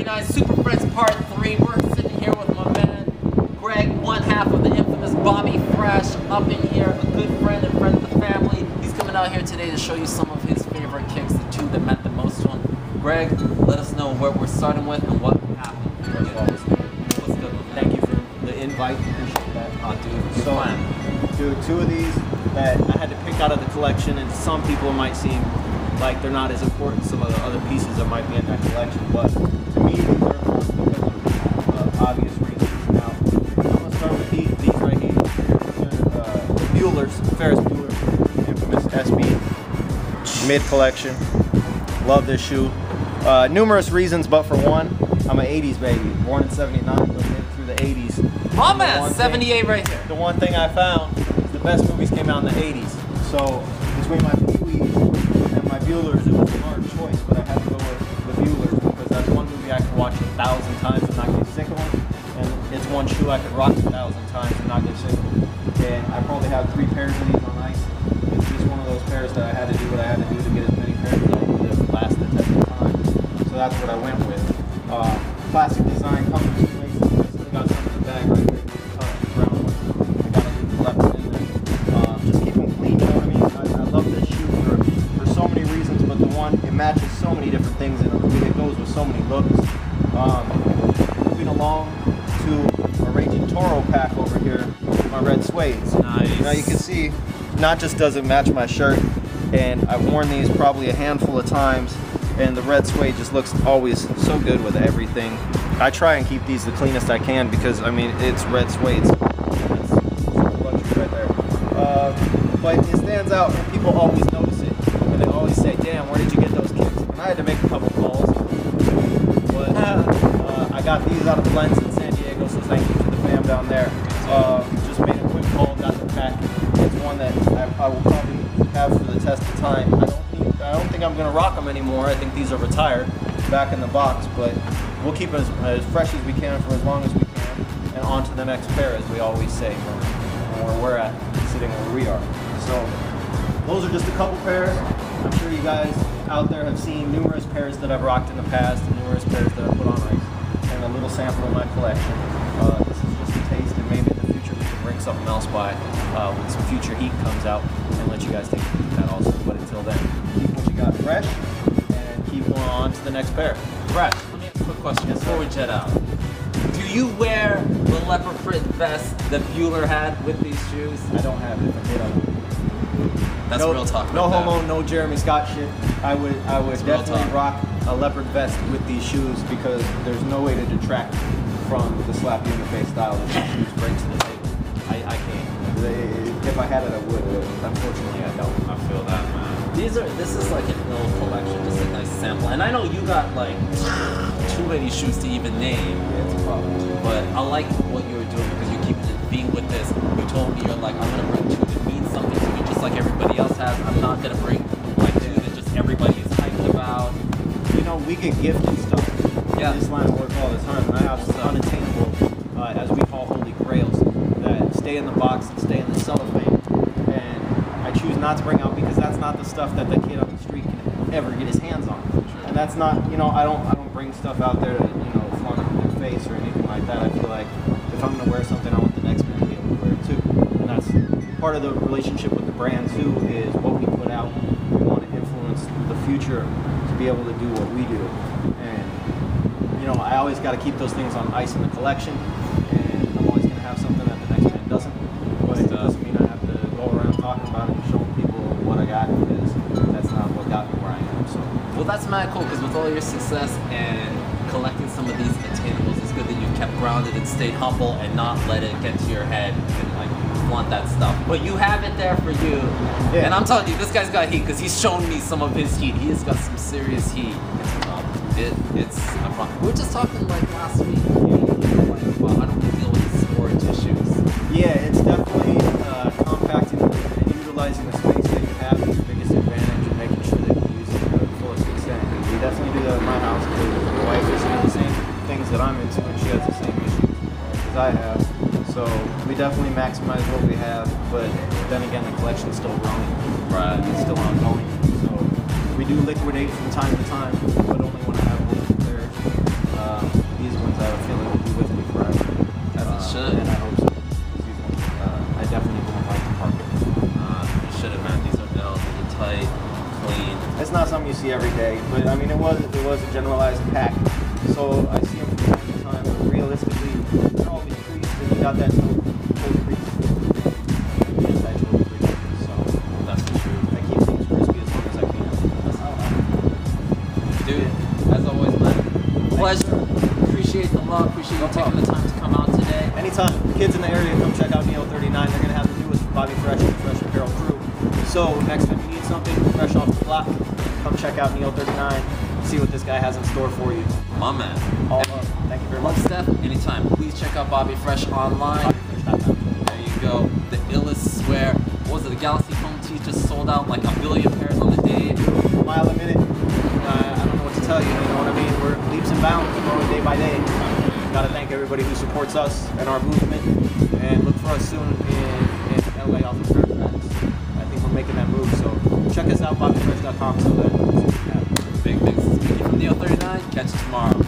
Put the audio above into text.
99 Super Friends Part 3. We're sitting here with my man, Greg, one half of the infamous Bobby Thrash, up in here, a good friend and friend of the family. He's coming out here today to show you some of his favorite kicks, the two that meant the most to him. Greg, let us know where we're starting with and what happened. What's good? Thank you for the invite. Appreciate that. Dude, Two of these that I had to pick out of the collection, and some people might seem like they're not as important as some of the other pieces that might be in that collection, but to me, these are because of obvious reasons. Now, I'm going to start with these right here. The Bueller's, Ferris Bueller, infamous SB mid-collection. Love this shoe. Numerous reasons, but for one, I'm an 80s baby, born in 79, but lived through the 80s. my man, 78 right here. The one thing I found is the best movies came out in the 80s. So between my Pee-wee and my Bueller's, it was a hard choice, but I had to go with the Bueller's because that's one movie I could watch 1,000 times and not get sick of them. And it's one shoe I could rock 1,000 times and not get sick of them. And I probably have 3 pairs of these on ice. It's just one of those pairs that I had to do what I had to do to get as many pairs as I could that would last the test of time. So that's what I went with. Classic design, comfort space. I still got some in the bag right here. Brown one. I got a leave left in there. Just keep them clean, you know what I mean? I love this shoe for so many reasons, but the one, it matches so many different things and it goes with so many looks. Moving along to a Raging Toro pack over here, my red suedes. Nice. Now you can see, not just does it match my shirt, and I've worn these probably a handful of times, and the red suede just looks always so good with everything. I try and keep these the cleanest I can because, I mean, it's red suede. That's luxury right there. But it stands out and people always notice it. And they always say, damn, where did you get those kicks? And I had to make a couple calls. But I got these out of Blends in San Diego, so thank you to the fam down there. Just made a quick call, got the pack. It's one that I will probably have for the test of time. I don't think I'm going to rock them anymore. I think these are retired, back in the box, but we'll keep it as fresh as we can for as long as we can, and on to the next pair, as we always say, from where we're at, sitting where we are. So those are just a couple pairs. I'm sure you guys out there have seen numerous pairs that I've rocked in the past, and numerous pairs that I've put on ice, and a little sample of my collection. This is just a taste, and maybe in the future we can bring something else by when some future heat comes out and let you guys take a look at that also. But until then, keep what you got fresh and keep going on to the next pair. Fresh. Let me ask a quick question before we jet out. Do you wear the leopard print vest that Bueller had with these shoes? I don't have it. If I did, I would. That's real talk. No right homo, there. no Jeremy Scott shit. I would definitely rock a leopard vest with these shoes because there's no way to detract from the slap you in the face style that these shoes bring to the table. I can't. If I had it, I would. Unfortunately, I don't. I feel that, man. This is like an ill collection, just a nice sample. And I know you got like too many shoes to even name. Yeah, it's a problem. But I like what you were doing because you keep it being with this. You told me you're like, I'm gonna bring two that mean something to me, just like everybody else has. I'm not gonna bring like two that just everybody is hyped about. You know, we get gifted stuff. Yeah. In this line of work all the time, and I have some unattainable, as we call holy grails, that stay in the box and stay in the cellophane. And I choose not to bring out because that's not the stuff that the kid on the street can ever get his hands on. And that's not, you know, I don't bring stuff out there to, you know, flaunt it in their face or anything like that. I feel like if I'm gonna wear something, I want the next man to be able to wear it too. And that's part of the relationship with the brand too, is what we put out. We want to influence the future to be able to do what we do. And you know, I always got to keep those things on ice in the collection, and I'm always going to have something that the next man doesn't. But it doesn't mean I have to go around talking about it and showing people what I got, because that's not what got me where I am. So, Well, that's mad cool because with all your success and collecting some of these attainables, it's good that you kept grounded and stayed humble and not let it get to your head and like want that stuff. But you have it there for you. Yeah. And I'm telling you, this guy's got heat because he's shown me some of his heat. He has got some serious heat. It's a fun. We were just talking like last week. Well, I don't deal with the storage issues. yeah, it's definitely compacting and utilizing the space that you have is your biggest advantage, and making sure that you use it to the fullest extent. Because we definitely do that in my house because my wife is into the same things that I'm into, and she has the same issues as I have. So we definitely maximize what we have, but then again, the collection's still growing. Right. It's still ongoing. So we do liquidate from time to time, but only when I have multiple pairs. every day, but I mean it was a generalized pack. So I see them from time to time, but realistically, they're always creased, and you got that toe crease. So That's the truth. I keep things crispy as long as I can. That's how I Dude, as always, man, pleasure. Appreciate the love. Appreciate you taking the time to come out today. Anytime. Kids in the area, come check out Neo 39. They're going to have the newest Bobby Fresh and Fresh Apparel crew. So next time you need something fresh off the block, come check out Neo 39. See what this guy has in store for you. My man. All up. Thank you very much. One step, anytime. Please check out Bobby Fresh online. There you go. The illest swear. What was it? The Galaxy foam tee just sold out like 1 billion pairs on the day. Mile a minute. I don't know what to tell you. You know what I mean? We're leaps and bounds, growing day by day. Got to thank everybody who supports us and our movement. And look for us soon in LA off of Fairfax. I think we're making that move. So check us out, BobbyFresh.com. So that Big things. Speaking from Neo 39. Catch you tomorrow.